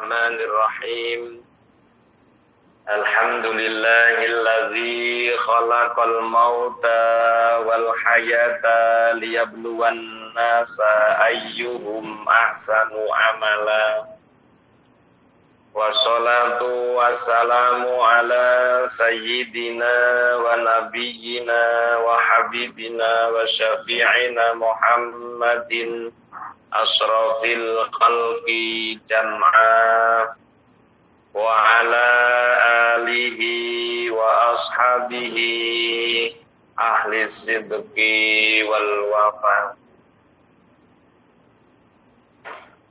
Bismillahirrahmanirrahim. Alhamdulillahilladzi khalaqal mauta wal hayata liyabluwan nasa ayyuhum ahsanu amala. Wassalatu wassalamu ala sayyidina wa nabiyyina wa habibina wa syafi'ina Muhammadin asrafil khalqi jam'a wa ala alihi wa ashabihi ahli sidqi wal wafa.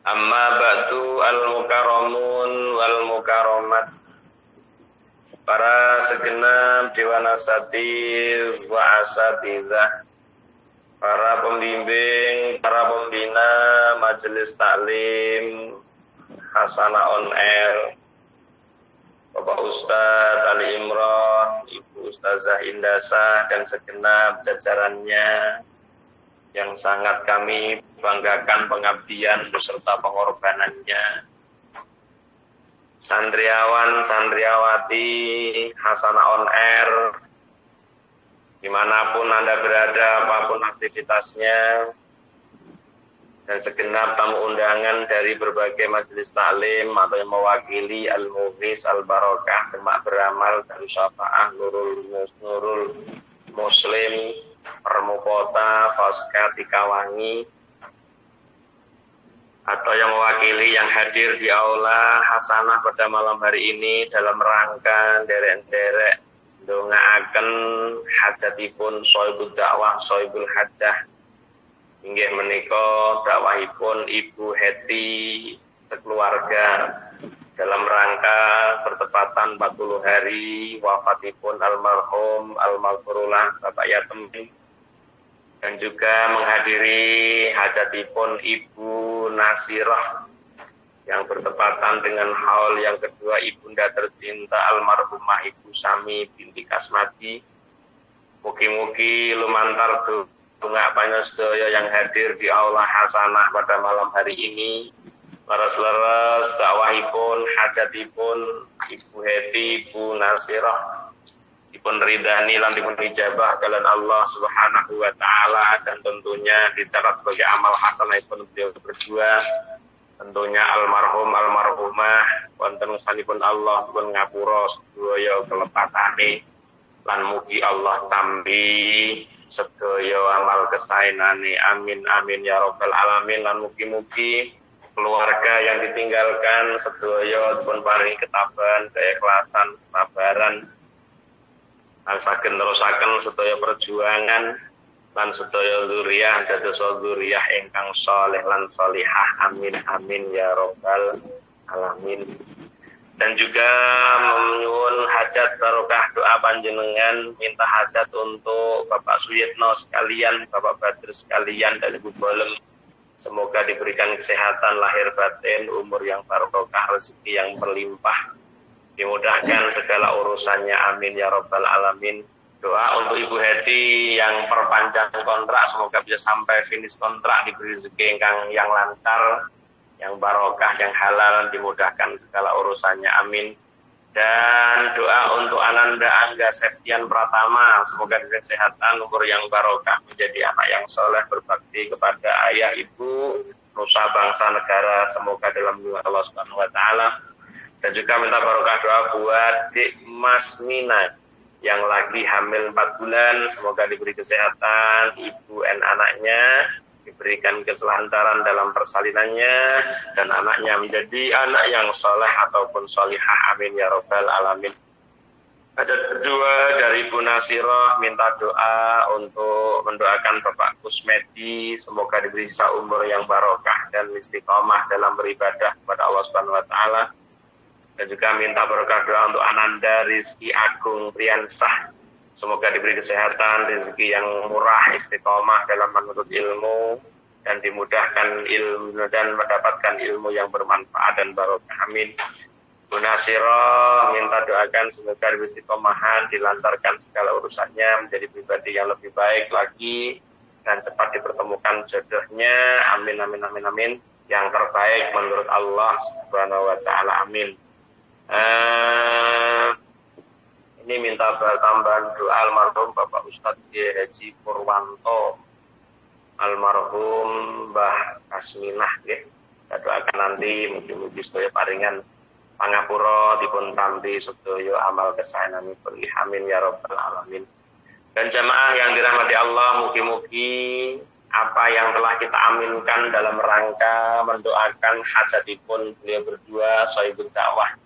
Amma ba'du al-mukarramun wal mukarramat, para segenap dewan asatiz wa asatidzah, para pembimbing, para pembina majelis taklim Hasanah on Air, Bapak Ustadz Ali Imron, Ibu Ustazah Indasa, dan segenap jajarannya yang sangat kami banggakan pengabdian beserta pengorbanannya. Sandriawan, sandriawati Hasanah on Air, dimanapun Anda berada, apapun aktivitasnya, dan segenap tamu undangan dari berbagai majelis taklim atau yang mewakili Al-Mughis Al-Barokah, Demak Beramal, Darussyafa'ah, Nurul Muslim, Permukota, Foska, Tikawangi, atau yang mewakili yang hadir di aula Hasanah pada malam hari ini dalam rangka derek-derek ndongaaken hajatipun sohibul dakwah, sohibul hajah, inggih menika dakwahipun Ibu Heti sekeluarga dalam rangka bertepatan 40 hari wafatipun almarhum almarhumah Bapak Yatem, dan juga menghadiri hajatipun Ibu Nasirah yang bertepatan dengan haul yang kedua ibunda tercinta almarhumah Ibu Sami binti Kasmati. Mugi-mugi lumantar donga panjenengan yang hadir di aula Hasanah pada malam hari ini, leres-leres dakwahipun, hajatipun Ibu Heti, Ibu Nasirah dipun ridhani lan dipun ijabah kalian Allah Subhanahu wa taala, dan tentunya dicatat sebagai amal hasanahipun beliau berdua. Tentunya almarhum almarhumah wonten sanipun Allah pun ngapura sedaya kelepatane, lan mugi Allah tampi sedaya amal kesaenane. Amin amin ya rabbal alamin. Lan mugi-mugi keluarga yang ditinggalkan sedaya dipun paringi ketabahan, keikhlasan, kesabaran, lan saged nerusaken sedaya perjuangan lan sedaya dzurriyyah dados dzurriyyah ingkang saleh lan salihah. Amin amin ya rabbal alamin. Dan juga menyuwun hajat barokah doa panjenengan, minta hajat untuk Bapak Suyitno sekalian, Bapak Badr sekalian, dan Ibu Bolem. Semoga diberikan kesehatan lahir batin, umur yang barokah, rezeki yang berlimpah, dimudahkan segala urusannya. Amin ya rabbal alamin. Doa untuk Ibu Heti yang perpanjang kontrak, semoga bisa sampai finish kontrak, diberi rezeki yang lancar, yang barokah, yang halal, dimudahkan segala urusannya. Amin. Dan doa untuk Ananda Angga Septian Pratama, semoga diberi kesehatan, umur yang barokah, menjadi anak yang soleh, berbakti kepada ayah, ibu, nusa bangsa negara, semoga dalam lindungan Allah Subhanahu wa taala. Dan juga minta barokah doa buat Dik Mas Mina yang lagi hamil 4 bulan, semoga diberi kesehatan, ibu dan anaknya, diberikan keselancaran dalam persalinannya, dan anaknya menjadi anak yang soleh ataupun solihah. Amin ya rabbal alamin. Ada kedua dari Ibu Nasirah minta doa untuk mendoakan Bapak Kusmedi, semoga diberi sisa umur yang barokah dan istiqomah dalam beribadah kepada Allah Subhanahu wa taala. Dan juga minta berkah doa untuk Ananda Rizki Agung Priyansah, semoga diberi kesehatan, rezeki yang murah, istiqomah dalam menuntut ilmu, dan dimudahkan ilmu dan mendapatkan ilmu yang bermanfaat dan barokah. Amin. Bu Nasirah minta doakan semoga diberi istiqomahan, dilancarkan segala urusannya, menjadi pribadi yang lebih baik lagi, dan cepat dipertemukan jodohnya. Amin amin amin amin. yang terbaik menurut Allah Subhanahu wa taala. Amin. Ini minta tambahan doa almarhum Bapak Ustadz Haji Purwanto, almarhum Mbah Kasminah nggih. Kita doakan nanti mugi-mugi sedaya paringan pangapura dipun tampi sedaya amal kesaenanipun. Amin ya rabbal alamin. Dan jamaah yang dirahmati Allah, mugi-mugi apa yang telah kita aminkan dalam rangka mendoakan hajatipun beliau berdua Sohibul Dakwah,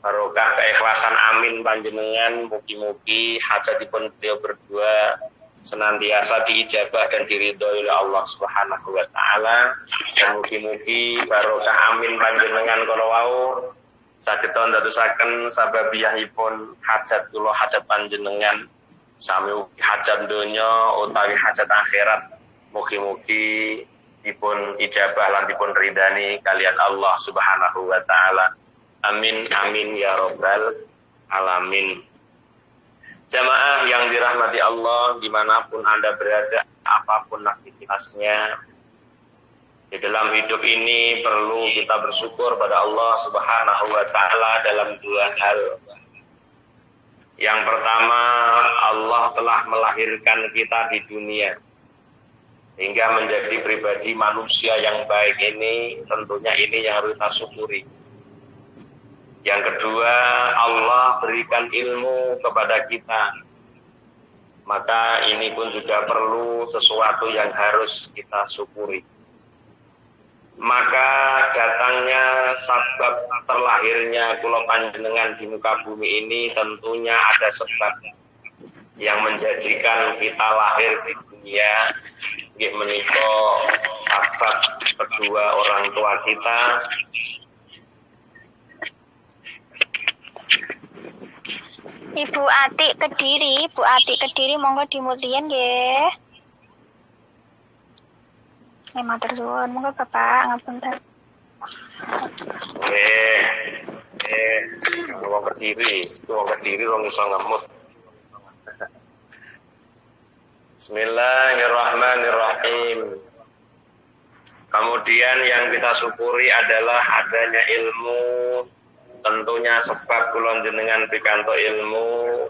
barokah keikhlasan amin panjenengan, mugi-mugi hajatipun beliau berdua senantiasa diijabah dan diridhoi oleh Allah Subhanahu wa taala. Dan mugi-mugi barokah amin panjenengan kala wau saged ndadosaken sababiyahipun hajat kula hajat panjenengan sami hajat donya utawi hajat akhirat, mugi-mugi dipun ijabah lan dipun ridani kalian Allah Subhanahu wa taala. Amin amin ya rabbal alamin. Jamaah yang dirahmati Allah, dimanapun Anda berada, apapun aktivitasnya, di dalam hidup ini perlu kita bersyukur pada Allah Subhanahu wa taala dalam dua hal. Yang pertama, Allah telah melahirkan kita di dunia hingga menjadi pribadi manusia yang baik ini, tentunya ini yang harus kita syukuri. Yang kedua, Allah berikan ilmu kepada kita, maka ini pun juga perlu sesuatu yang harus kita syukuri. Maka datangnya sebab terlahirnya kula panjenengan di muka bumi ini tentunya ada sebab yang menjadikan kita lahir di dunia, nggih menika sebab kedua orang tua kita. Ibu Atik Kediri monggo dimulyan nggih. Matur suwun, monggo Bapak ngapunten. Wong Kediri wong iso ngemut. Bismillahirrahmanirrahim. Kemudian yang kita syukuri adalah adanya ilmu. Tentunya sebab kula jenengan pikantuk ilmu,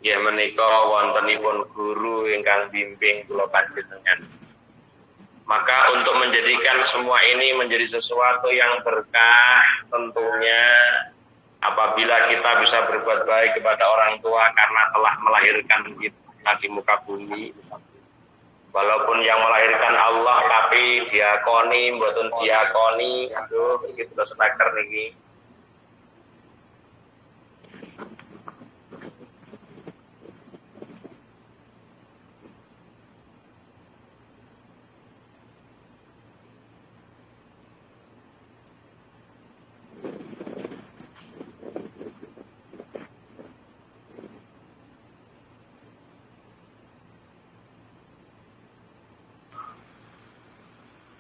ya menika wontenipun guru ingkang bimbing kula panjenengan. Maka untuk menjadikan semua ini menjadi sesuatu yang berkah, tentunya apabila kita bisa berbuat baik kepada orang tua karena telah melahirkan kita di muka bumi. Walaupun yang melahirkan Allah, tapi diakoni, mboten diakoni, aduh, iki terus speaker niki.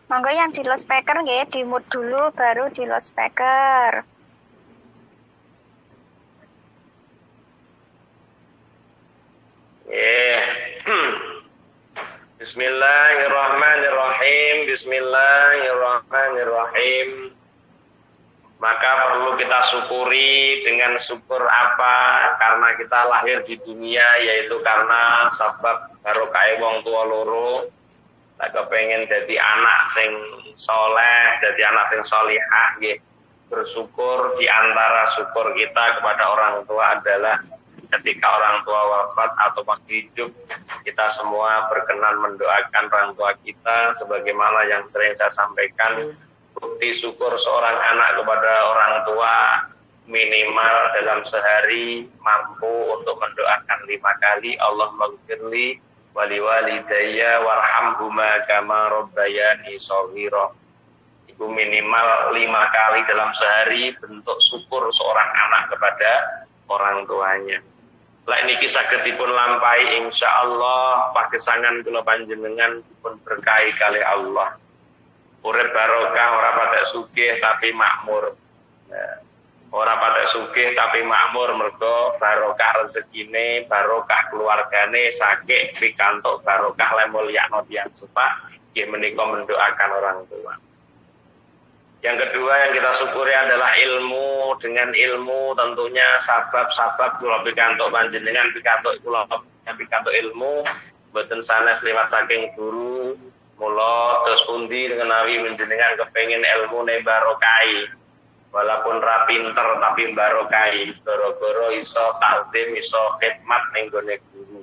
Monggo yang di loudspeaker nggih, di mute dulu baru di loudspeaker. Bismillahirrahmanirrahim. Maka perlu kita syukuri dengan syukur apa? Karena kita lahir di dunia, yaitu karena sebab barokah wong tua loro. Tak kepengen jadi anak sing soleh, jadi anak sing solihah, nggih. Bersyukur, di antara syukur kita kepada orang tua adalah ketika orang tua wafat atau masih hidup, kita semua berkenan mendoakan orang tua kita, sebagaimana yang sering saya sampaikan, bukti syukur seorang anak kepada orang tua minimal dalam sehari mampu untuk mendoakan 5 kali, Allahumma ghfirli wali walidayya warhamhuma kama rabbayani shaghira. Itu minimal 5 kali dalam sehari bentuk syukur seorang anak kepada orang tuanya. Lah niki sagedipun lampahi insyaallah pagesangan kula panjenengan dipun berkahi kali Allah. Urip barokah, ora patek sugih tapi makmur. Ora patek sugih tapi makmur, mergo barokah rezekine, barokah keluargane, sakit pikantuk barokah le mulyakno tiyang sepak, nggih menika mendoakan orang tua. Yang kedua yang kita syukuri adalah ilmu. Dengan ilmu tentunya sabab-sabab kula pikantuk panjenengan pikantuk kula pikantuk ilmu boten sanes liwat saking guru. Mula terus pundi menawi menjenengan kepengin ilmu ne barokai. Walaupun ra pinter tapi barokai. Gara-gara iso takzim, iso khidmat ning gone guru.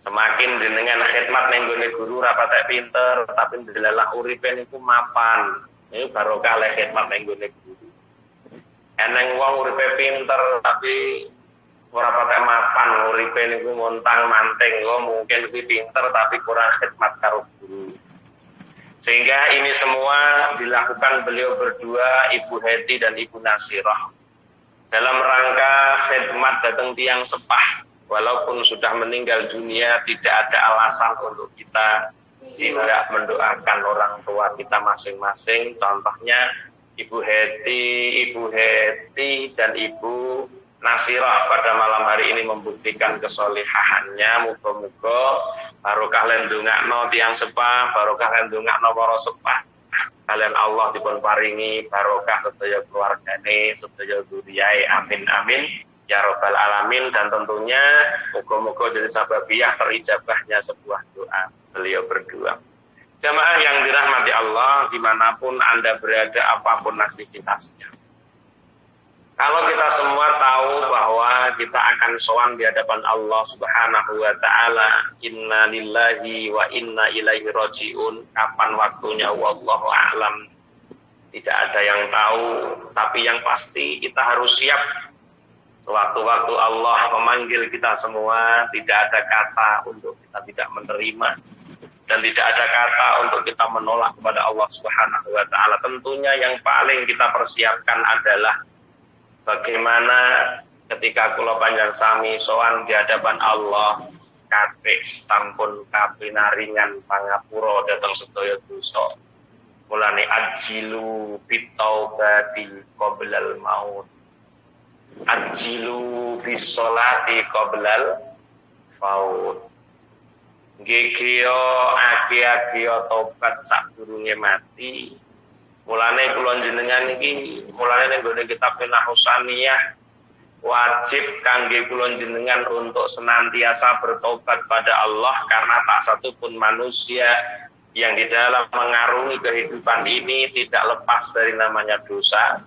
Semakin jenengan khidmat ning gone guru ra patek pinter tapi delalah uripe niku mapan. Ini barokah le khidmat ning gone guru. Eneng wong uripe pinter tapi ora patek mapan, uripe niku montang-manting, mungkin lebih pinter tapi kurang khidmat karo guru. Sehingga ini semua dilakukan beliau berdua, Ibu Heti dan Ibu Nasirah. Dalam rangka khidmat datang tiang sepah, walaupun sudah meninggal dunia, tidak ada alasan untuk kita tidak mendoakan orang tua kita masing-masing. Contohnya Ibu Heti dan Ibu Nasirah pada malam hari ini membuktikan kesolehaannya. Muga-muga barokah lendungakno tiang sepah, barokah lendungakno para sepah. Kalian Allah dipun paringi barokah sedaya keluargane, sedaya zuriyae. Amin amin ya rabbal alamin. Dan tentunya muga-muga jadi sababiyah terijabahnya sebuah doa beliau berdua. Jamaah yang dirahmati Allah, dimanapun Anda berada, apapun aktivitasnya. Kalau kita semua tahu bahwa kita akan sowan di hadapan Allah Subhanahu wa Ta'ala, inna lillahi wa inna ilaihi raji'un. Kapan waktunya wallahu a'lam, tidak ada yang tahu. Tapi yang pasti kita harus siap. Sewaktu-waktu Allah memanggil kita semua, tidak ada kata untuk kita tidak menerima. Dan tidak ada kata untuk kita menolak kepada Allah Subhanahu wa Ta'ala. Tentunya yang paling kita persiapkan adalah bagaimana ketika kula panjang sami sowan di hadapan Allah, kabeh sampun kapinaringan pangapura dhateng sedaya dosa. Mulane ajilu bitaubati qoblal maut. Ajilu bisolati qoblal faut. Gegeo age-ageo tobat sadurunge mati. Mulane kula jenengan iki, mulane ning gone kitab Nahsaniyah wajib kangge kula jenengan untuk senantiasa bertobat pada Allah, karena tak satu pun manusia yang di dalam mengarungi kehidupan ini tidak lepas dari namanya dosa.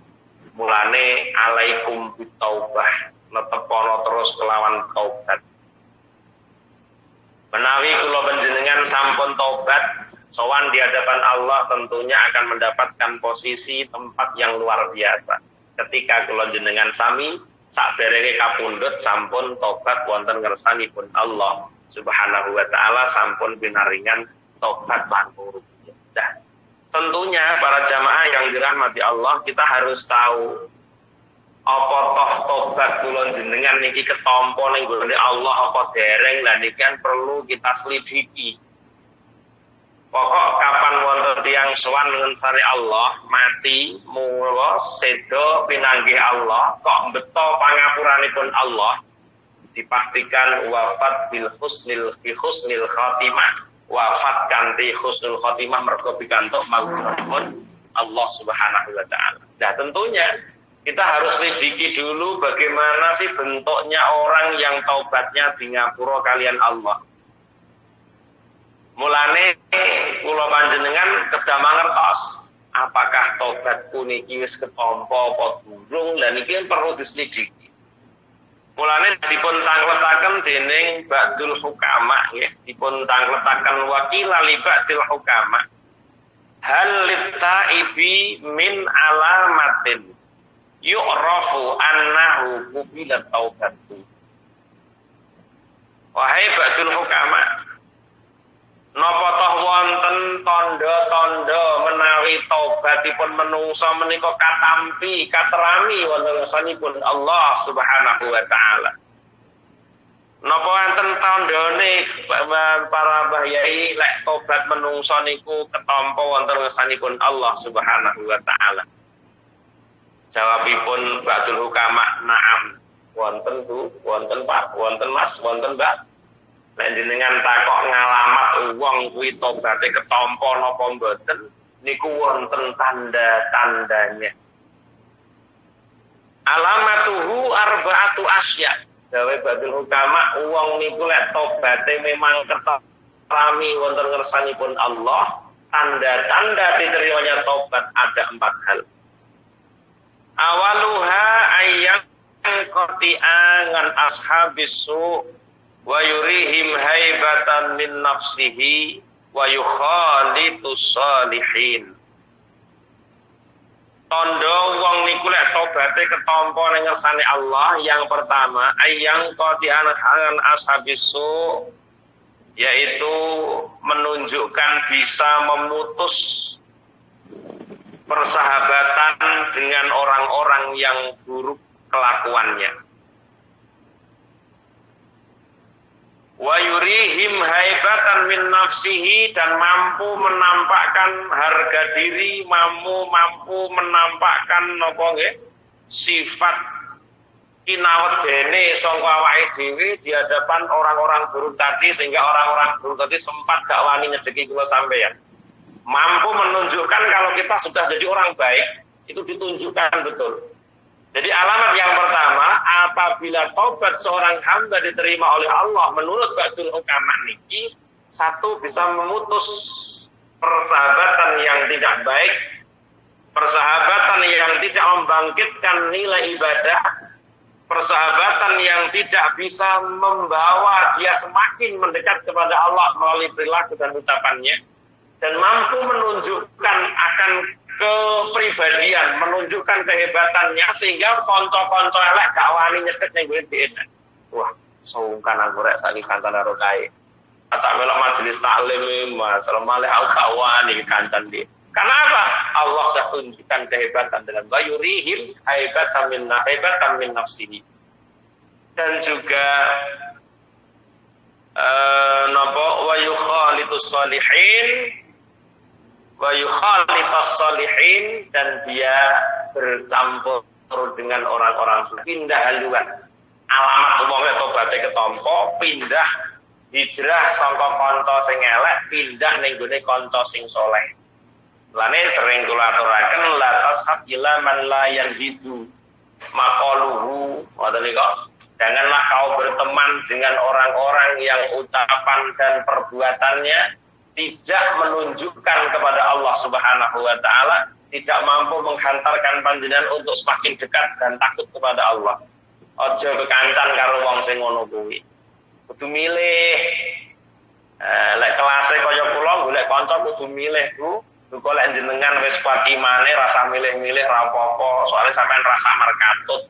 Mulane alaikum bitaubah, netepono terus kelawan taubat. Menawi kula panjenengan sampun tobat, sowan di hadapan Allah, tentunya akan mendapatkan posisi tempat yang luar biasa. Ketika kula jenengan sami saderenge kapundhut sampun tobat wonten ngersanipun Allah Subhanahu wa Ta'ala, sampun pinaringan tobat lan rupiah. Nah, tentunya para jamaah yang dirahmati Allah, kita harus tahu apa toh tobat kula jenengan niki ketampa ning gone Allah apa dereng. Lah niki kan perlu kita selidiki. Pokok kapan wonten tiyang sowan ngersane Allah mati mula seda pinanggih Allah kok beto pangapuranipun Allah, dipastikan wafat bil husnil khatimah, wafat kanthi husnul khatimah mergo pikantuk maghfiratipun Allah Subhanahu wa Ta'ala. Nah, tentunya kita harus lidiki dulu bagaimana sih bentuknya orang yang taubatnya di ngapura kalian Allah. Mulane kula panjenengan kedah mangertos apakah tobatku niki wis ketampa apa durung. Lah niki perlu diselidiki. Mulane dipun tangletaken dening Ba'dul Hukama nggih, dipun tangletaken wakila li Ba'dil Hukama. Hal littaibi min alamatin yu'rafu annahu qubilat taubatu. Wahai Ba'dul Hukama, napa toh wonten tanda-tanda menawi taubatipun menungsa menika katampi katerami wonten ngarsanipun Allah Subhanahu wa Ta'ala? Napa wonten tandane para bahyai lek tobat menungsa niku ketampa wonten ngarsanipun Allah Subhanahu wa Ta'ala? Jawabipun Ba'dul Hukama, na'am. Wonten Bu, wonten Pak, wonten Mas, wonten Mbak. Nek jenengan takok ngalamat wong kuwi tobaté ketampa napa mboten, niku wonten tanda-tandanya. Alamatuhu arba'atu asya. Dawe badul hukama wong niku lek tobaté memang ketarami wonten ngersanipun Allah, tanda-tanda diterimanya tobat ada 4 hal. Awaluha ayyang qati'an ashabis su wa yurihim haibatan min nafsihi wa yukhalitus salihin. Tondo wong niku lek tobaté ketampa ning ngersane Allah, yang pertama ayyang qati'an ashabis su, yaitu menunjukkan bisa memutus persahabatan dengan orang-orang yang buruk kelakuannya. Wa yurihim haibatan min nafsihi, dan mampu menampakkan harga diri, mampu menampakkan napa nggih sifat kinawedene sangka awake dhewe di hadapan orang-orang buruk tadi, sehingga orang-orang buruk tadi sempat gak wani nyedeki kula sampeyan. Mampu menunjukkan kalau kita sudah jadi orang baik, itu ditunjukkan betul. Jadi alamat yang pertama, apabila taubat seorang hamba diterima oleh Allah menurut Ba'dul Hukama niki, satu, bisa memutus persahabatan yang tidak baik, persahabatan yang tidak membangkitkan nilai ibadah, persahabatan yang tidak bisa membawa dia semakin mendekat kepada Allah melalui perilaku dan ucapannya, dan mampu menunjukkan akan kepribadian, menunjukkan kehebatannya, sehingga konco-konco elek gak wani nyedek ning gone dhewe. Wah, sungkan aku rek sakniki kancan karo kae. Tak melok majelis taklim Mas, malih aku gak wani kancan iki. Karena apa? Allah sudah tunjukkan kehebatan dengan bayurihim haibatan min nafsihi. Dan juga napa wa yukhalitus salihin wa yukhalitas salihin, dan dia bercampur dengan orang-orang saleh. Pindah haluan. Alamat umumnya tobaté ketampa, pindah hijrah saka kanca sing elek, pindah ning gone kanca sing saleh. Lane sering kula aturaken la tashab ila man la yanhidu maqaluhu. Ngoten niku. Janganlah kau berteman dengan orang-orang yang ucapan dan perbuatannya tidak menunjukkan kepada Allah Subhanahu wa taala, tidak mampu menghantarkan panjenengan untuk semakin dekat dan takut kepada Allah. Aja kekancan karo wong sing ngono kuwi. Kudu milih. Lek kelase kaya kula golek kanca kudu milih, Bu. Golek jenengan wis kuat imane, rasa milih-milih ra apa-apa, soalnya sampean rasa markatut.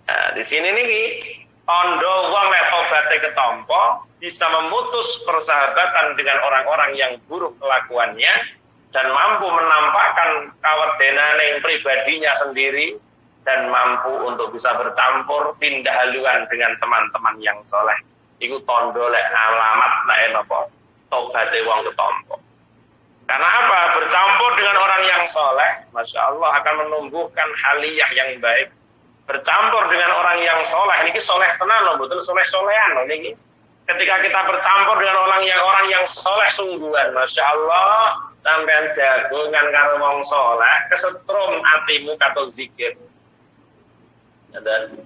Di sini niki tondo wong lek tobaté ketampa bisa memutus persahabatan dengan orang-orang yang buruk kelakuannya, dan mampu menampakkan kawedenane pribadinya sendiri, dan mampu untuk bisa bercampur pindah haluan dengan teman-teman yang soleh. Iku tondo lek alamat nek napa tobaté wong ketampa. Karena apa? Bercampur dengan orang yang soleh, Masya Allah, akan menumbuhkan haliyah yang baik. Bercampur dengan orang yang soleh, ini soleh tenan loh, betul soleh-solehan loh ini. Ketika kita bercampur dengan orang yang soleh sungguhan, Masya Allah, sampean jagongan karo wong soleh, kesetrum atimu kato zikir. Dan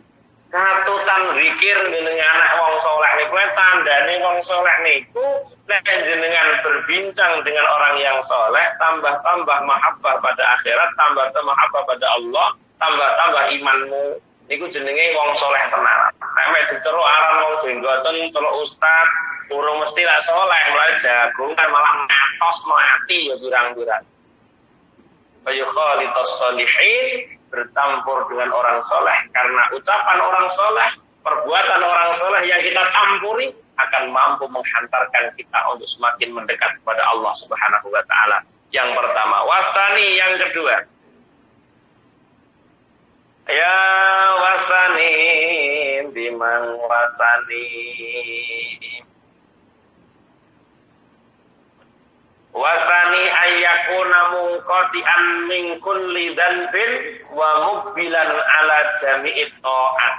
katutan zikir dengan anak wong soleh niku tandane wong soleh niku nek jenengan berbincang dengan orang yang soleh, tambah mahabbah pada akhirat, tambah mahabbah pada Allah, tambah imanmu. Niku jenenge wong soleh tenan. Nek mek diceruk aran wong jenggoten celuk ustaz, urung mesti lak soleh, mulai jagung kan malah ngatos mati ya durang-durang. Bayu khalitus salihin, bercampur dengan orang soleh, karena ucapan orang soleh, perbuatan orang soleh yang kita campuri akan mampu menghantarkan kita untuk semakin mendekat kepada Allah Subhanahu wa taala. Yang pertama, wasani, yang kedua. Ya wasani bimang wasani. Wasani ayyakuna munqati'an min kulli dhanbin wa muqbilan ala jami'i ta'at.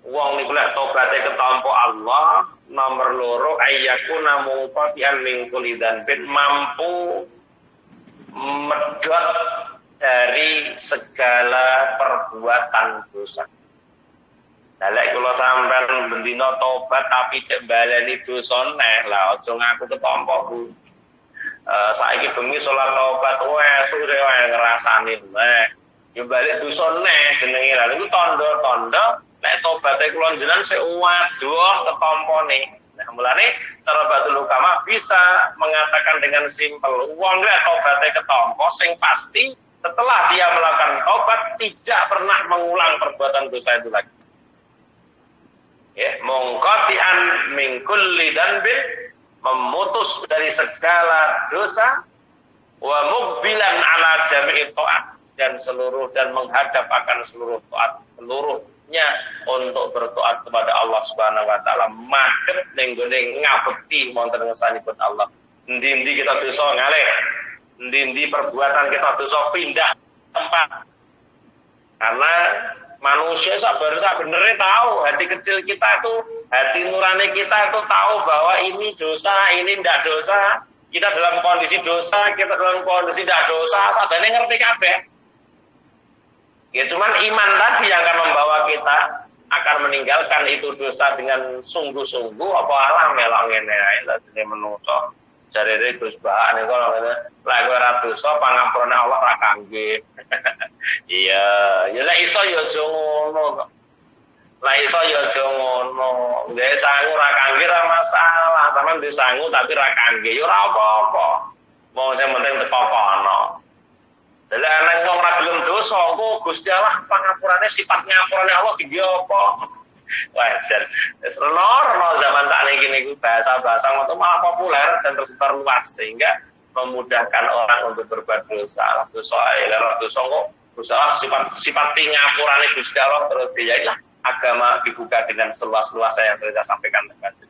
Wong niku lek tobaté ketampa Allah, nomor loro ayyakuna munqati'an min kulli dhanbin, mampu medot dari segala perbuatan dosa. Lek kula sampean bendina tobat tapi cek baleni dosa neh lah aja ngaku ketampa Bu. Saiki bengi salat tobat sore wae ngrasani neh. Ya balik dosa neh jenenge lha niku tanda-tanda nek tobaté kula njenengan sik waduh ketampane. Nah, mulane Tarabatul Hukama bisa mengatakan dengan simpel, wong nek tobaté ketampa sing pasti setelah dia melakukan tobat tidak pernah mengulang perbuatan dosa itu lagi. Ya, mungqati'an min kulli dzanbin, memutus dari segala dosa, wa muqbilan ala jami'i ta'at, dan menghadap akan seluruh taat, seluruhnya untuk bertaat kepada Allah Subhanahu wa taala, madhep ning gone ngabekti wonten ngersanipun Allah. Endi-endi kita dosa ngalih, endi-endi perbuatan kita dosa pindah tempat. Karena manusia sebenarnya tahu, hati kecil kita itu, hati nurani kita itu tahu bahwa ini dosa, ini tidak dosa. Kita dalam kondisi dosa, kita dalam kondisi tidak dosa, sajane ngerti kabeh. Ya cuman iman tadi yang akan membawa kita akan meninggalkan itu dosa dengan sungguh-sungguh apa alah melok ngene ae dadi menungso. Jarene Gus Bahan niku ngene, lek ora dosa pangampurane Allah ra kangge. Iya, ya lek iso ya aja ngono kok. Lek iso ya aja ngono. Nggih sangu ra kangge ra masalah, sampean duwe sangu tapi ra kangge ya ora apa-apa. Wong sing penting teko kono. Lek ana wong ra gelem dosa, kok Gusti Allah pangapurane sifat ngapurane Allah iki apa? Wajar. Senono zaman sakniki niku bahasa-bahasa ngono malah populer dan tersebar luas sehingga memudahkan orang untuk berbuat dosa. Dosa kok dosa sifat ngapurane Gusti Allah terus ya agama dibuka dengan seluas-luasnya yang saya sampaikan tadi.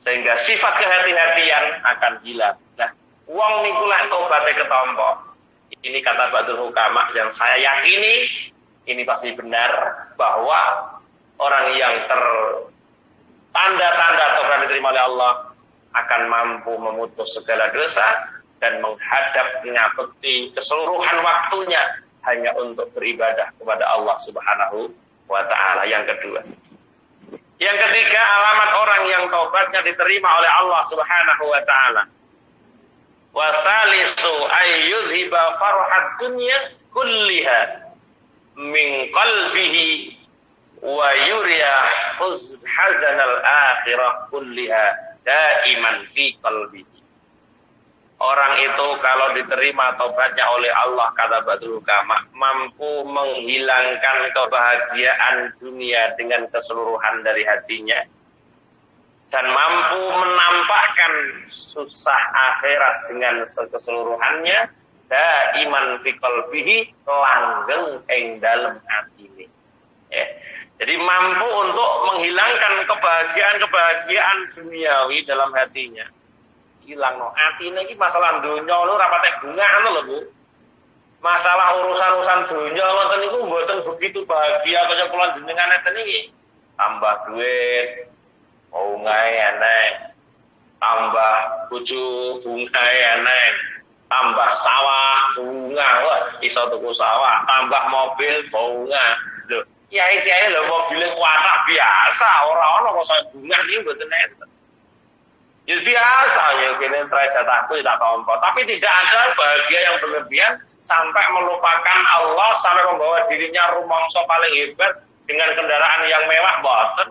Sehingga sifat kehati-hatian akan hilang. Nah, wong niku lek tobaté ketampa. Ini kata Batul Hukama yang saya yakini ini pasti benar bahwa orang yang tanda-tanda tobat diterima oleh Allah akan mampu memutus segala dosa dan menghadap ngabekti keseluruhan waktunya hanya untuk beribadah kepada Allah Subhanahu wa taala. Yang kedua. Yang ketiga, alamat orang yang tobatnya diterima oleh Allah Subhanahu wa taala. Wa tsalisu ayyuzhiba farhat dunya kulliha min qalbihi wa yuriya hazanal akhirah kulliha daiman fi qalbihi. Orang itu kalau diterima taubatnya oleh Allah, kata Batul Hukama, mampu menghilangkan kebahagiaan dunia dengan keseluruhan dari hatinya dan mampu menampakkan susah akhirat dengan keseluruhannya daiman fi qalbihi, langgeng ing dalem atine. Ya. Jadi mampu untuk menghilangkan kebahagiaan duniawi dalam hatinya. Hilang no atine iki masalah donya lho ora patek gunane lho Bu. Masalah urusan donya wonten niku mboten begitu bahagia kaya kula jenengan ngeten iki. Tambah duit, bungae enek. Tambah bojo bungae enek. Tambah sawah bunga, wah iso tuku sawah, tambah mobil bunga. Lho, kiai-kiai lho mobil kuatak biasa, ora ono kok saya bunga iki mboten enten. Ya biasa ya kene derajatku tidak tampa, tapi tidak ada bahagia yang berlebihan sampai melupakan Allah, sampai membawa dirinya rumangsa paling hebat dengan kendaraan yang mewah mboten.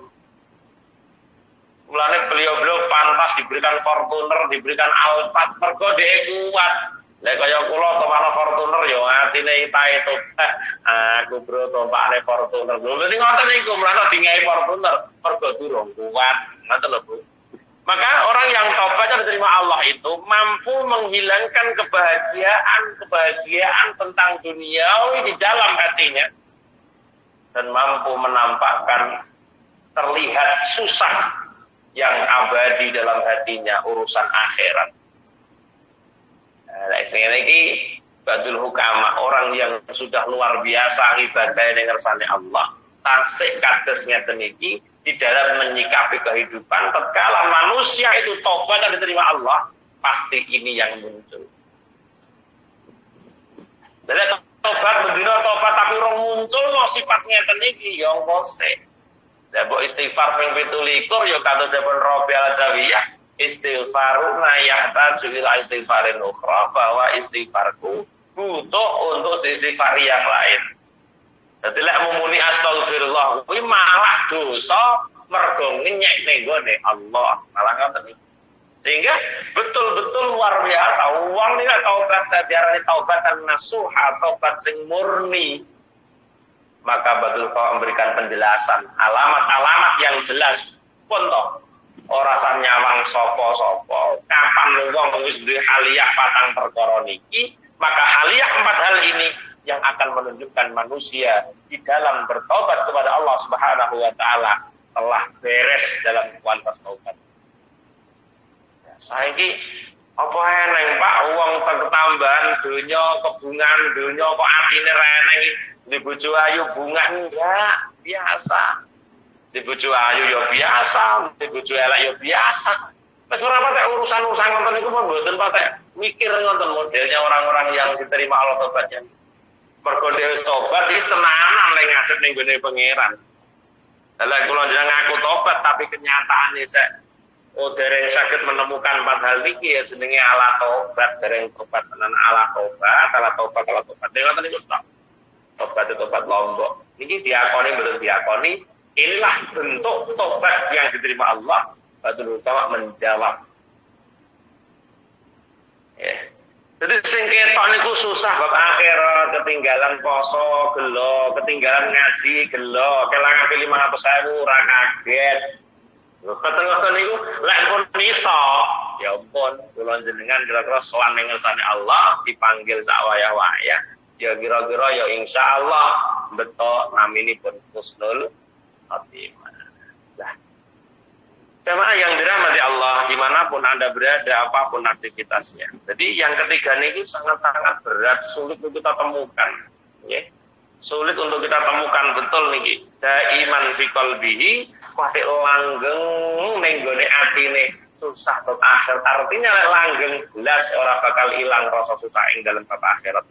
Mulane beliau-beliau pantas diberikan Fortuner, diberikan Alphard, mergo dhek kuat. Lek kaya kula tompakno Fortuner ya atine itae to. Aku bro tompakne Fortuner. Lho ning ngoten niku mulane dingai Fortuner, mergo durung kuat. Ngoten lho Bu. Maka orang yang taubatnya diterima Allah itu mampu menghilangkan kebahagiaan tentang duniawi di dalam hatinya dan mampu menampakkan terlihat susah yang abadi dalam hatinya urusan akhirat. Nah, ini Batul Hukama, orang yang sudah luar biasa ibadahnya dengan ngersane Allah. Tasik kados ngeten iki di dalam menyikapi kehidupan tatkala manusia itu tobat dan diterima Allah, pasti ini yang muncul. Lha tobat bendina tobat tapi rong muncul no sifat ngeten iki ya ngose. Lah mbok istighfar ping 17 ya kados dipun Rabi al-Adawiyah istighfaruna yahtaju ila istighfarin ukhra, bahwa istighfarku butuh untuk istighfar yang lain. Dadi lek mumuni astagfirullah kuwi malah dosa mergo ngenyek ning gone Allah. Malah ngoten iki. Sehingga betul-betul luar biasa. Wong ini taubat diarani taubatan nasuha, taubat sing murni. Maka Badul Qawa memberikan penjelasan, alamat-alamat yang jelas. Pun toh, ora san nyawang sapa-sapa. Kapan wong wis duwe haliyah patang perkara niki, maka haliyah 4 hal ini yang akan menunjukkan manusia di dalam bertobat kepada Allah Subhanahu wa taala telah beres dalam kualitas taubat. Saiki apa eneng Pak wong ketambahan donya kebungan donya kok atine ra eneng di bojo ayu bunga enggak biasa. Di bojo ayu ya biasa, di bojo elek ya biasa. Wis ora patek urusan-urusan ngoten niku mboten patek mikir ngoten modelnya orang-orang yang diterima Allah tobatnya. Mergo dhewe tobat iki tenanan lek ngadep ning gone pangeran. Lah kula jeneng ngaku tobat tapi kenyataane sek dereng sakit menemukan 4 hal niki ya jenenge ala tobat, dereng tobat tenan ala tobat. Dengan niku tobat lombok. Niki diakoni mboten diakoni, inilah bentuk tobat yang diterima Allah. Badul Qawa menjawab. Ya. Jadi sing ketok niku susah bab akhirat, ketinggalan poso, gelo, ketinggalan ngaji, gelo, kelangan 500.000 ora kaget. Ketengah-tengah niku lek pun iso, ya ampun, kula jenengan kira-kira sowan ning ngersane Allah dipanggil sak wayah-wayah. Ya kira-kira ya insyaallah beto naminipun husnul khotimah. Lah. Jamaah yang dirahmati Allah, dimanapun Anda berada, apapun aktivitasnya. Jadi yang ketiga niki sangat-sangat berat, sulit untuk kita temukan, ya. Sulit untuk kita temukan betul niki. Daiman fi qalbihi pasti langgeng ning gone atine susah bab akhirat. Artinya lek langgeng belas ora bakal ilang rasa susah ing dalam bab akhirat.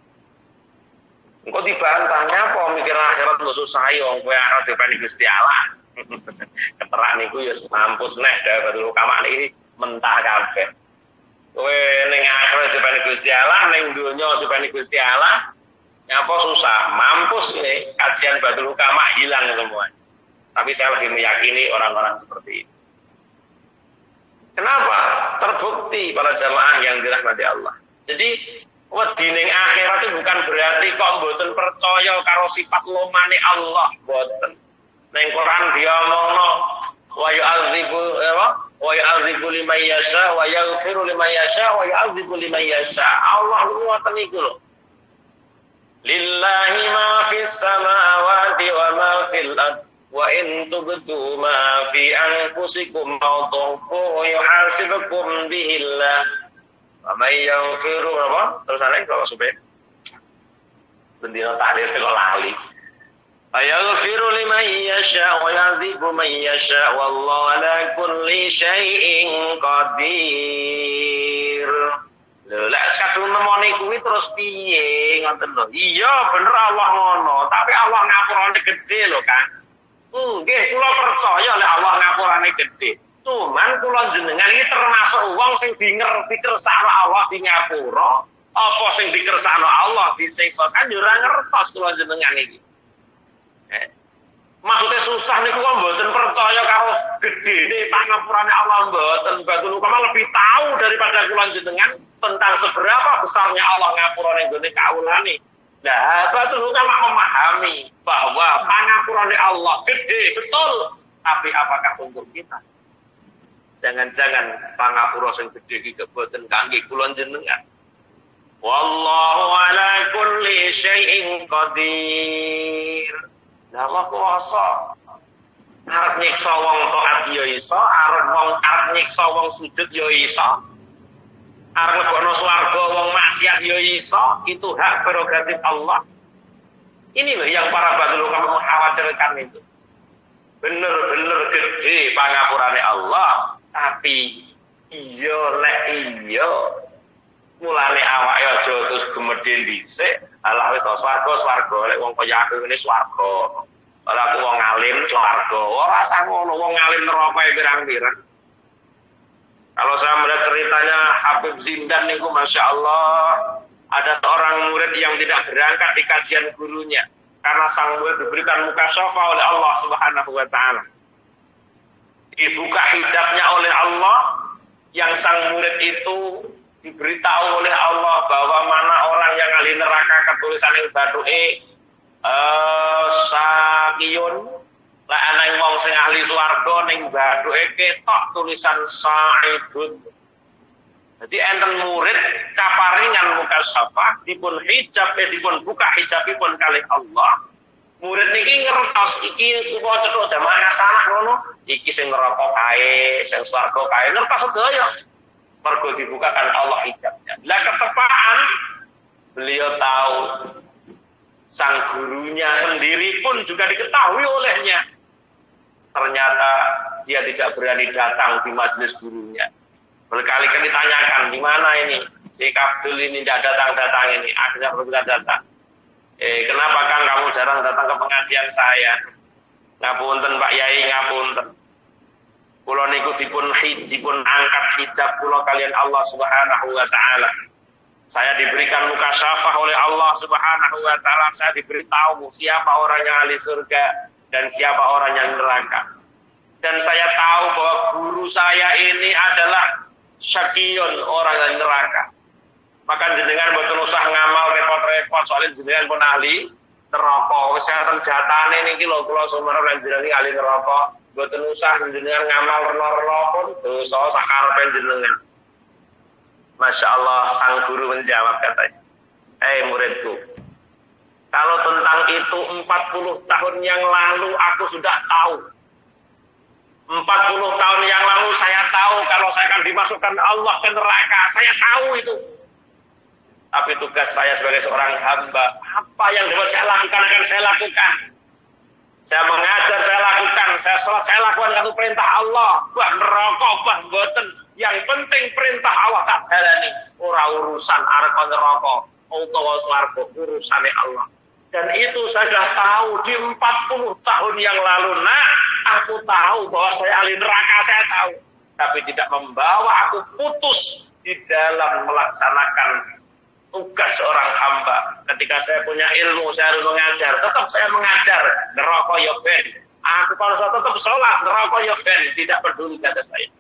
Engko dibantahnya apa mikir akhirat lu susah yo kowe arep dipeni Gusti Allah. Keterak niku ya mampus neh Badul Qawa iki mentah kabeh. Kowe ning akhirat dipeni Gusti Allah, ning donya dipeni Gusti Allah. Apa susah, mampus ini kajian Badul Qawa hilang semua. Tapi saya lebih meyakini orang-orang seperti ini. Kenapa? Terbukti para jamaah yang dirahmati Allah. Jadi wedine akhirat itu bukan berarti kok mboten percaya karo sifat lomane Allah, mboten. Ning Quran diomongno wa yu'adzibu liman yasha wa yaghfiru liman yasha wa yu'adzibu liman yasha. Allah ngoten iku lho. Lillahi ma fis samawati wa ma fil ard wa in tubdu ma fi anfusikum aw tukhfuhu yuhasibukum bihillah wa may yaghfiru apa terus ana kalau supaya bendina takdir kok lali ayaghfiru liman yasha wa yu'adzibu man yasha wallahu ala kulli syai'in qadir. Lha sakdurunge nemoni kuwi terus piye ngoten lho. Iya bener Allah ngono, tapi Allah ngapurane gede lho, Kang. Nggih, kula percaya lek Allah ngapurane gede. Cuman kula jenengan iki termasuk wong sing dikersakno Allah di ngapura, apa sing dikersakno Allah disiksa kan yo ora ngertos kula jenengan iki. Maksudnya susah niku kok mboten percaya karo gedene pangapurane Allah mboten. Badul Qawa lebih tahu daripada kula jenengan tentang seberapa besarnya Allah ngapurane nggone kawulane. Nah, Badul Qawa memahami bahwa pangapurane Allah gede betul, tapi apakah untuk kita? Jangan-jangan pangapura sing gede iki boten kangge kula jenengan. Wallahu ala kulli syai'in qadir. Lah Allah kuwasa. Arep nyiksa wong taat ya iso, arep nyiksa wong sujud ya iso. Arep lebokno swarga wong maksiat ya iso, itu hak prerogatif Allah. Ini loh yang para Badul Qawa mengkhawatirkan itu. Bener-bener gede pangapurane Allah, tapi iya lek iya Mulane awake aja terus gemedhe dhisik, alah wis swarga, lek wong kaya aku ngene swarga. Ora aku wong alim swarga. Ora sang ngono, wong alim neraka pirang-pirang. Kalau saya melihat ceritanya Habib Zindan niku Masya Allah, ada seorang murid yang tidak berangkat di kajian gurunya karena sang murid diberikan mukasyafah oleh Allah Subhanahu wa taala. Dibuka hijabnya oleh Allah, yang sang murid itu diberitahu oleh Allah bahwa mana orang yang ahli neraka ketulisan ing bathuke sakiyun, lah ana wong sing ahli swarga ning bathuke ketok tulisan sa'idun. Jadi enten murid kaparingan mukasyafah dipun hijab dipun buka hijabipun kalih Allah. Murid niki ngertos iki kok cethuk jamaah salah ngono, iki sing neraka kae, sing swarga kae ngertos sedaya. Mergo dibukakan Allah hijabnya. Lah ketepaan beliau tahu sang gurunya sendiri pun juga diketahui olehnya. Ternyata dia tidak berani datang di majelis gurunya. Berkali-kali ditanyakan, di mana ini? Si Abdul ini tidak datang-datang ini. Akhirnya berbeda datang. Kenapa Kang kamu jarang datang ke pengajian saya? Ngapunten Pak Yai, ngapunten. Kula niku dipun angkat hijab kula kalian Allah Subhanahu wa taala. Saya diberikan mukasyafah oleh Allah Subhanahu wa taala. Saya diberitahu siapa orang yang ahli surga dan siapa orang yang neraka. Dan saya tahu bahwa guru saya ini adalah syakiyun, orang yang neraka. Maka jenengan boten usah ngamal repot-repot soalnya jenengan pun ahli neraka. Wis senjatane niki lho kula sumerep lan jenengan ahli neraka. Boten usah jenengan ngamal reno-reno pun dosa sakarepe jenengan. Masya Allah, sang guru menjawab katanya, muridku, kalau tentang itu 40 tahun yang lalu aku sudah tahu. 40 tahun yang lalu saya tahu kalau saya akan dimasukkan Allah ke neraka. Saya tahu itu. Tapi tugas saya sebagai seorang hamba, apa yang dapat saya lakukan akan saya lakukan. Saya mengajar, saya lakukan. Saya sholat, saya lakukan karena perintah Allah. Bah neraka, bah boten. Yang penting perintah Allah tak jalani. Ora urusan arep neraka utawa swarga, urusane Allah. Dan itu saya sudah tahu di 40 tahun yang lalu. Nah, aku tahu bahwa saya ahli neraka, saya tahu. Tapi tidak membawa aku putus di dalam melaksanakan tugas seorang hamba. Ketika saya punya ilmu, saya harus mengajar. Tetap saya mengajar. Neraka ya ben. Aku kalau saya tetap sholat, neraka ya ben. Tidak peduli kata saya.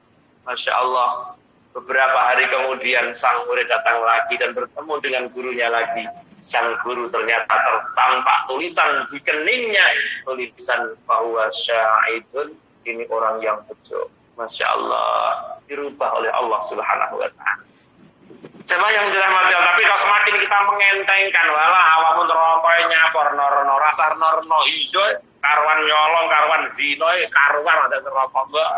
Masya Allah. Beberapa hari kemudian sang murid datang lagi dan bertemu dengan gurunya lagi. Sang guru ternyata tertampak tulisan di keningnya, tulisan bahwa sya'idun, ini orang yang bejo. Masya Allah. Dirubah oleh Allah Subhanahu wa ta'ala. Coba yang dirahmati Allah, tapi kalau semakin kita mengentengkan, walah awakmu neraka nyapor norno, rasar norno ijo, karuan nyolong, karuan zino, karuan ada neraka mbak.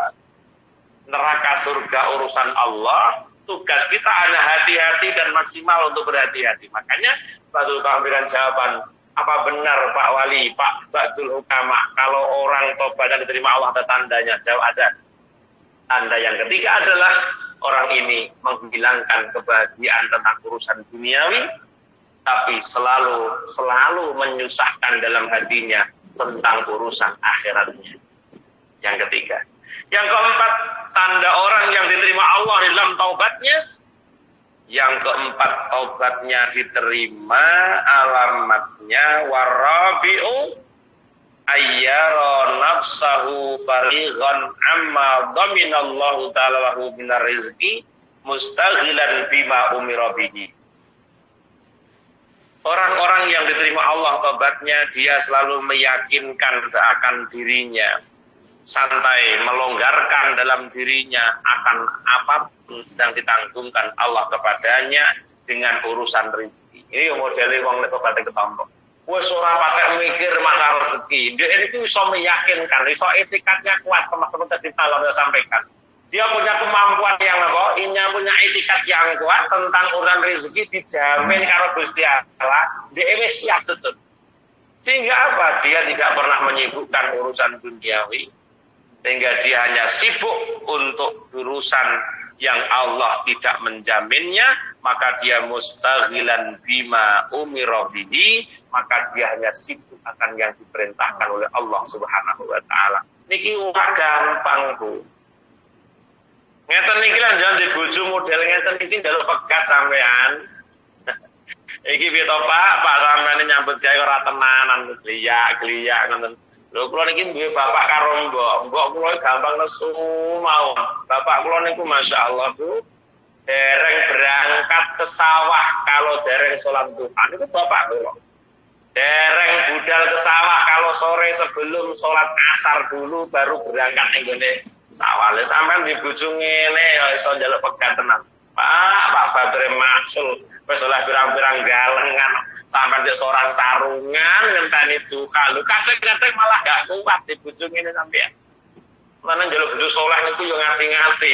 Neraka surga urusan Allah, tugas kita hanya hati-hati dan maksimal untuk berhati-hati. Makanya Badul Kahfiran jawaban, apa benar Pak Wali, Pak Badul Hukama, kalau orang tobat dan diterima Allah ada tandanya? Jawab ada. Tanda yang ketiga adalah orang ini menghilangkan kebahagiaan tentang urusan duniawi, tapi selalu menyusahkan dalam hatinya tentang urusan akhiratnya. Yang ketiga. Yang keempat, tanda orang yang diterima Allah dalam taubatnya. Yang keempat, taubatnya diterima, alamatnya warabi'u ayyara nafsahu farighan amma dhaminallahu ta'ala lahu minar rizqi mustaghilan bima umira bihi. Orang-orang yang diterima Allah taubatnya, dia selalu meyakinkan akan dirinya, santai, melonggarkan dalam dirinya akan apapun yang ditanggungkan Allah kepadanya dengan urusan rezeki. Ini modelnya wong nek tobat ketompo. Wis ora patek mikir masalah rezeki. Dia itu bisa meyakinkan, iso etikatnya kuat, termasuk tadi kalau sampaikan. Dia punya kemampuan yang apa? Inya punya etikat yang kuat tentang urusan rezeki dijamin karo Gusti Allah. Dia wis siap betul. Sehingga apa? Dia tidak pernah menyibukkan urusan duniawi. Sehingga dia hanya sibuk untuk urusan yang Allah tidak menjaminnya maka dia mustaghilan bima umira bihi, maka dia hanya sibuk akan yang diperintahkan oleh Allah Subhanahu wa taala. Niki ora gampang, Bu. Ngeten niki lan jan di bojo model ngeten iki njaluk pegat sampean. Iki piye to Pak sampean nyambut gawe ora tenanan gliyak-gliyak ngoten. Lho kula niki duwe bapak karo mbok kula gampang nesu mawon. Bapak kula niku masyaallah Bu, dereng berangkat ke sawah kalau dereng salat duha. Itu bapak kula. Dereng budal ke sawah kalau sore sebelum salat asar dulu baru berangkat ning gone sawah. Lha sampean dibojo ngene ya iso njaluk pegat tenan. Pak Badre Maksul wis oleh pirang-pirang galengan sampean di seorang sarungan ngenteni duka. Lho kadang-kadang malah gak kuat dibojo ngene sampean. Lan njaluk bojo saleh niku yo ngati-ngati.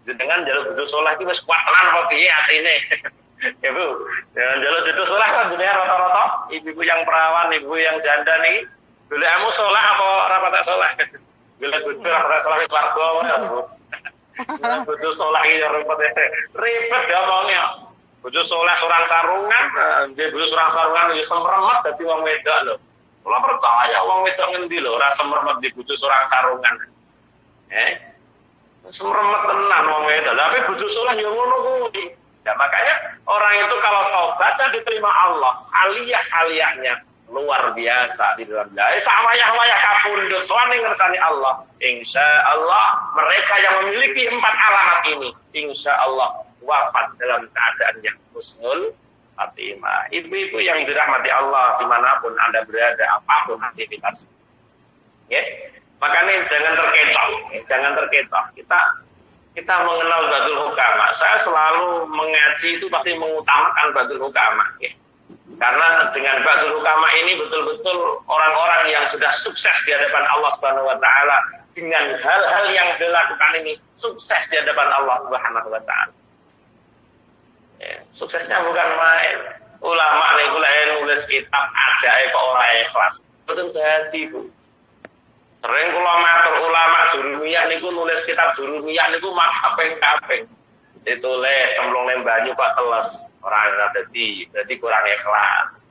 Jenengan njaluk bojo saleh iki wis kuat tenan apa piye atine. Ya Bu, njaluk bojo saleh kan jenengan rata-rata ibu yang perawan, ibu yang janda niki golekmu saleh apa ora patek saleh? Golek bojo ora patek saleh swarga ya Bu. Bojo saleh iki ribet omongnya. Bojo saleh surang sarungan, nggih bojo surang sarungan yo semremet dadi wong wedok lho. Kula percaya wong wedok ngendi lho ora semremet di bojo surang sarungan. Semremet tenan wong wedok. Tapi bojo saleh yo ngono kuwi. Ya makanya orang itu kalau taubatnya diterima Allah, aliyah-aliyahnya luar biasa di dalam jalan. Sawayah-wayah kapundhut sowane ngersani Allah. Insya Allah mereka yang memiliki 4 alamat ini, insya Allah wafat dalam keadaan yang husnul khatimah. Ibu-ibu yang dirahmati Allah dimanapun Anda berada, apapun aktivitas. Ya, makanya jangan terkecoh. Kita mengenal Badul Hukama. Saya selalu mengaji itu pasti mengutamakan Badul Hukama. Ya. Karena dengan Badul Hukama ini betul-betul orang-orang yang sudah sukses di hadapan Allah Subhanahu wa taala dengan hal-hal yang dilakukan ini sukses di hadapan Allah Subhanahu wa taala. Ya, suksesnya bukan main. Ulama niku nulis kitab ajaib kok ora ikhlas. Betul dadi, Bu. Sering kula matur ulama jurumiyah niku nulis kitab jurumiyah niku mak kaping-kaping. Ditulis cemplung ning banyu kok teles, ora dadi kurang ikhlas.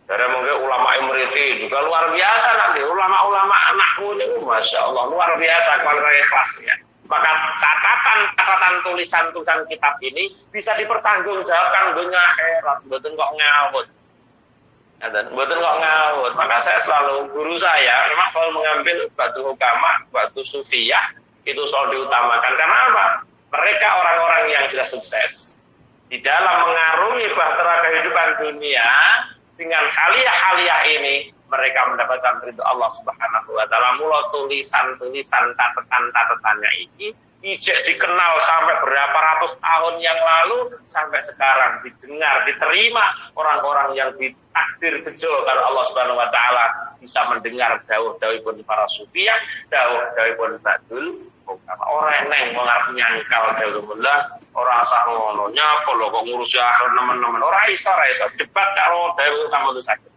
Karena mungkin ulama Imriti juga luar biasa nanti. Ulama-ulama anakku niku Masya Allah luar biasa kualitas ikhlasnya. Maka catatan tulisan-tulisan kitab ini bisa dipertanggungjawabkan dunia akhirat, mboten kok ngawut. Mboten kok ngawut. Maka saya selalu, guru saya memang selalu mengambil Badul Hukama, Batu Sufiyah itu selalu diutamakan. Karena apa? Mereka orang-orang yang sudah sukses di dalam mengarungi bahtera kehidupan dunia dengan haliah-haliah ini. Mereka mendapatkan ridho Allah Subhanahu wa taala. Mula tulisan-tulisan catatan-catatannya ini ijek dikenal sampai berapa ratus tahun yang lalu sampai sekarang didengar, diterima orang-orang yang ditakdir bejo kalau Allah Subhanahu wa taala bisa mendengar dawuh-dawuhipun para sufiyah, dawuh-dawuhipun Badul Hukama. Ora eneng wong arep nyangkal dawuhullah, ora usah ngono. Nyapa lho kok ngurusi akhir nemen-nemen. Ora iso debat karo dawuh kamu itu sakit.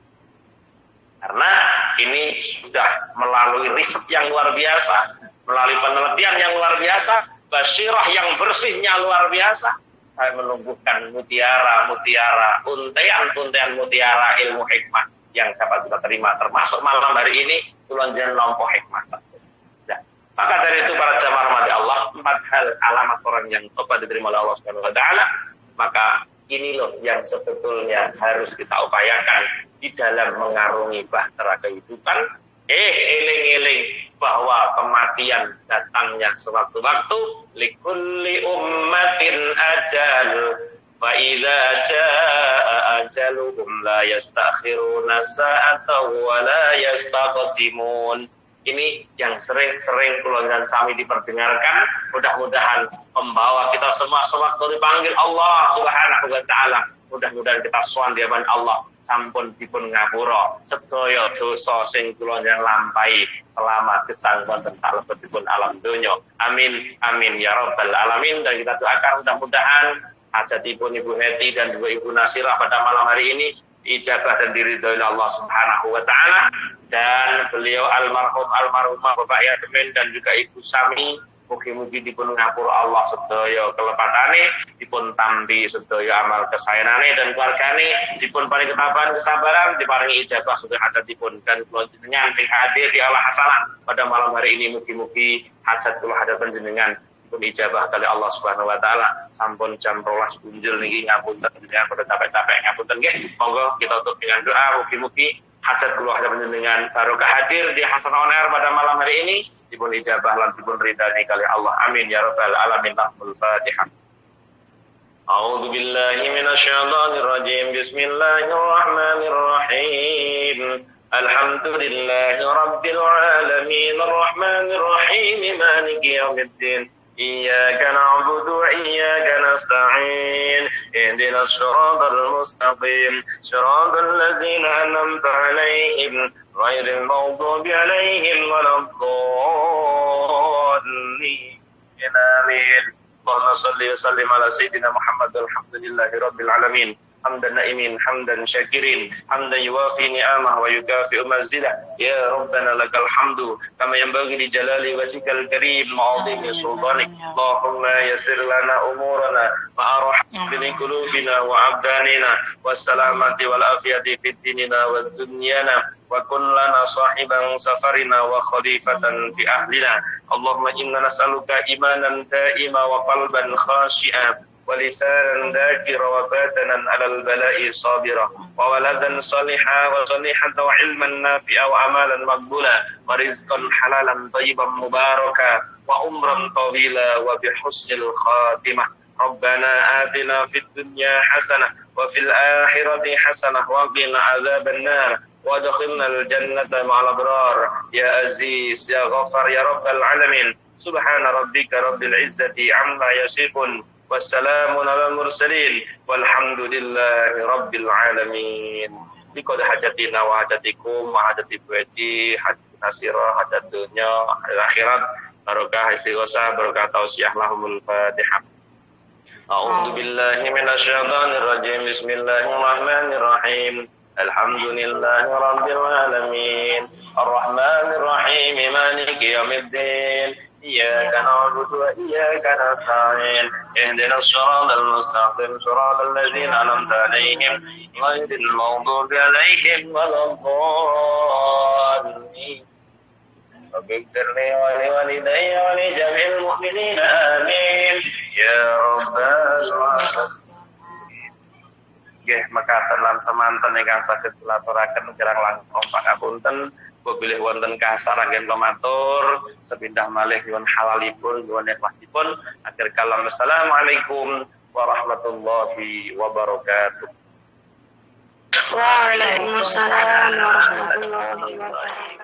Karena ini sudah melalui riset yang luar biasa, melalui penelitian yang luar biasa, basirah yang bersihnya luar biasa. Saya menumbuhkan mutiara-mutiara, untean-untean mutiara ilmu hikmah yang dapat kita terima. Termasuk malam hari ini, tulunjan lompo hikmah saja. Nah, maka dari itu para jamaah rahmati Allah, 4 hal alamat orang yang tobat diterima oleh Allah Subhanahu wa taala. Maka ini loh yang sebetulnya harus kita upayakan di dalam mengarungi bahtera kehidupan. Eling-eling bahwa kematian datangnya sewaktu-waktu. Likulli ummatin ajal, fa idza jaa ajaluhum la yastakhiruna sa'atan wa la yastaqdimun. Ini yang sering-sering kula dan sami diperdengarkan, mudah-mudahan membawa kita semua sewaktu dipanggil Allah Subhanahu wa taala. Mudah-mudahan kita sowan di hadapan Allah sampun dipun ngapura sedaya dosa sing kula njenengan lampahi selama gesang wonten salebetipun alam donya. Amin amin ya rabbal alamin. Dan kita doakan mudah-mudahan hajatipun Ibu Heti dan juga Ibu Nasirah pada malam hari ini ijabah dan diridhoi Allah Subhanahu wa taala. Dan beliau almarhumah Bapak Yademin dan juga Ibu Sami Mugi-mugi dipun ngapura Allah sedaya kelepatane, dipun tampi sedaya amal kesayanane dan keluargane, dipun paring ketabahan kesabaran, diparingi ijabah sedaya hajatipun dan kula jenengan sing hadir di Allah hasanah pada malam hari ini mugi-mugi hajat kula hadap panjenengan pun ijabah kali Allah Subhanahu wa taala. Sampun jam 12 punjul niki ngapunten jenengan pada capek-capek ngapunten nggih. Monggo kita tutup dengan doa mugi-mugi hajat kula hadap panjenengan barokah hadir di Hasanah On Air pada malam hari ini dipun ijabah lan dipun ridani kali Allah. Amin ya rabbal alamin. Al-Fatihah. A'udzu billahi minasyaitonir rajim. Bismillahirrahmanirrahim. Alhamdulillahi rabbil alamin. Arrahmanir rahim. Maliki yaumiddin. إياك نعبد وإياك نستعين اهدنا الصراط المستقيم صراط الذين أنعمت عليهم غير المغضوب عليهم ولا الضالين آمين اللهم صل وسلم على سيدنا محمد الحمد لله رب العالمين حمدا نائمين حمدا شاكرين حمدا يوافي نعمه ويكافئ مزيده يا ربنا لك الحمد كما ينبغي لجلال وجهك الكريم وعظيم سلطانك اللهم يسر لنا امورنا مع رحمة قلوبنا وابداننا والسلامة والعافية في ديننا ودنيانا وكن لنا صاحبا سفرنا وخليفة في أهلنا اللهم إنا نسألك إيمانا دائما وقلبا خاشعا ولسانا ذاكرا وبدنا على البلاء صابرا وولدا صالحا وصالحا وعلما نافعا وأمالا مقبولا ورزقا حلالا طيبا مباركا وعمرا طويلا وبحسن الخاتمة ربنا آتنا في الدنيا حسنة وفي الآخرة حسنة وقنا عذاب النار وادخلنا الجنة مع الأبرار يا عزيز يا غفار يا رب العالمين سبحان ربك رب العزة عما يصفون والسلام على المرسلين والحمد لله رب العالمين. Dikode hajatina wa hajatikum wa hajati buati hajat nasirah hajat dunya akhirat barokah istighosah barokah tausiah lahumul fatihah. A'udzu billahi minasyaitonir rajim. Bismillahirrahmanirrahim. Alhamdulillahi rabbil alamin. Arrahmanir rahim. Maliki yaumiddin. إياك نعبد وإياك نستعين اهدنا الصراط المستقيم صراط الذين أنعمت عليهم غير المغضوب عليهم ولا الضالين رب اغفر لي ولوالدي ولجميع المؤمنين آمين يا رب العالمين. Nggih mekaten lan semanten ingkang saged kula aturaken kirang langkung pangapunten bilih wonten kasar anggen matur sepindah malih nyuwun halalipun nyuwun ikhlasipun akhir kalam assalamualaikum warahmatullahi wabarakatuh. Waalaikumsalam warahmatullahi wabarakatuh.